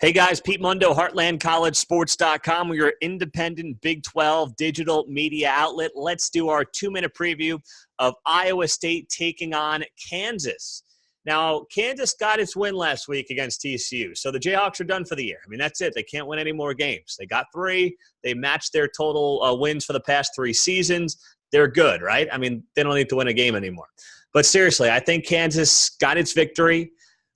Hey guys, Pete Mundo, HeartlandCollegeSports.com. We're your independent Big 12 digital media outlet. Let's do our 2-minute preview of Iowa State taking on Kansas. Now, Kansas got its win last week against TCU, so the Jayhawks are done for the year. I mean, that's it. They can't win any more games. They got 3. They matched their total wins for the past 3 seasons. They're good, right? I mean, they don't need to win a game anymore. But seriously, I think Kansas got its victory.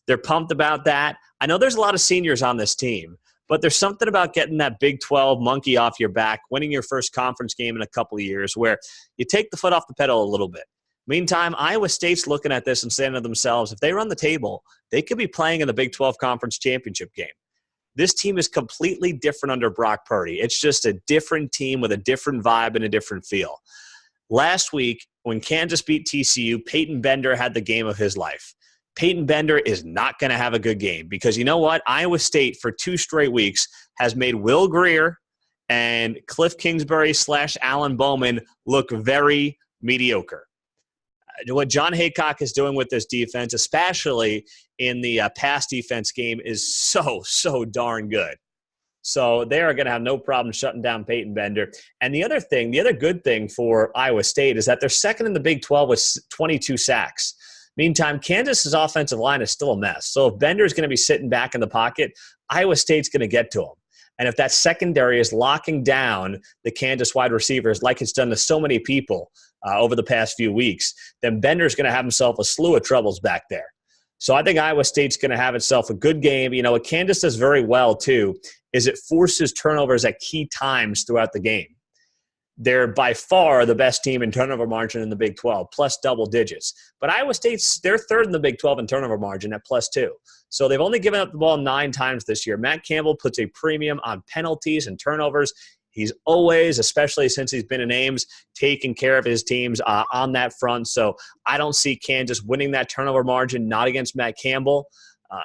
They're pumped about that. I know there's a lot of seniors on this team, but there's something about getting that Big 12 monkey off your back, winning your first conference game in a couple of years where you take the foot off the pedal a little bit. Meantime, Iowa State's looking at this and saying to themselves, if they run the table, they could be playing in the Big 12 Conference Championship game. This team is completely different under Brock Purdy. It's just a different team with a different vibe and a different feel. Last week, when Kansas beat TCU, Peyton Bender had the game of his life. Peyton Bender is not going to have a good game because you know what? Iowa State for 2 straight weeks has made Will Grier and Cliff Kingsbury / Alan Bowman look very mediocre. What John Haycock is doing with this defense, especially in the pass defense game, is so darn good. So they are going to have no problem shutting down Peyton Bender. And the other good thing for Iowa State is that they're second in the Big 12 with 22 sacks. Meantime, Kansas's offensive line is still a mess. So if Bender's going to be sitting back in the pocket, Iowa State's going to get to him. And if that secondary is locking down the Kansas wide receivers like it's done to so many people over the past few weeks, then Bender's going to have himself a slew of troubles back there. So I think Iowa State's going to have itself a good game. You know, what Kansas does very well, too, is it forces turnovers at key times throughout the game. They're by far the best team in turnover margin in the Big 12, plus double digits. But Iowa State's, they're third in the Big 12 in turnover margin at +2. So they've only given up the ball 9 times this year. Matt Campbell puts a premium on penalties and turnovers. He's always, especially since he's been in Ames, taking care of his teams on that front. So I don't see Kansas winning that turnover margin, not against Matt Campbell.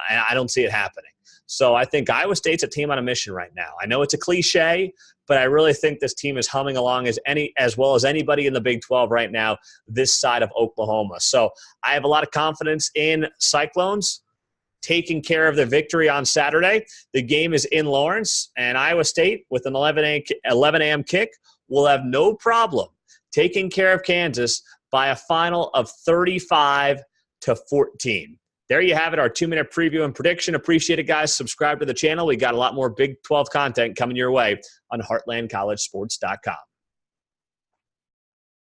And I don't see it happening. So I think Iowa State's a team on a mission right now. I know it's a cliche, but I really think this team is humming along as well as anybody in the Big 12 right now this side of Oklahoma. So I have a lot of confidence in Cyclones taking care of their victory on Saturday. The game is in Lawrence, and Iowa State, with an 11 a.m. kick, will have no problem taking care of Kansas by a final of 35-14. There you have it, our 2-minute preview and prediction. Appreciate it, guys. Subscribe to the channel. We got a lot more Big 12 content coming your way on HeartlandCollegeSports.com.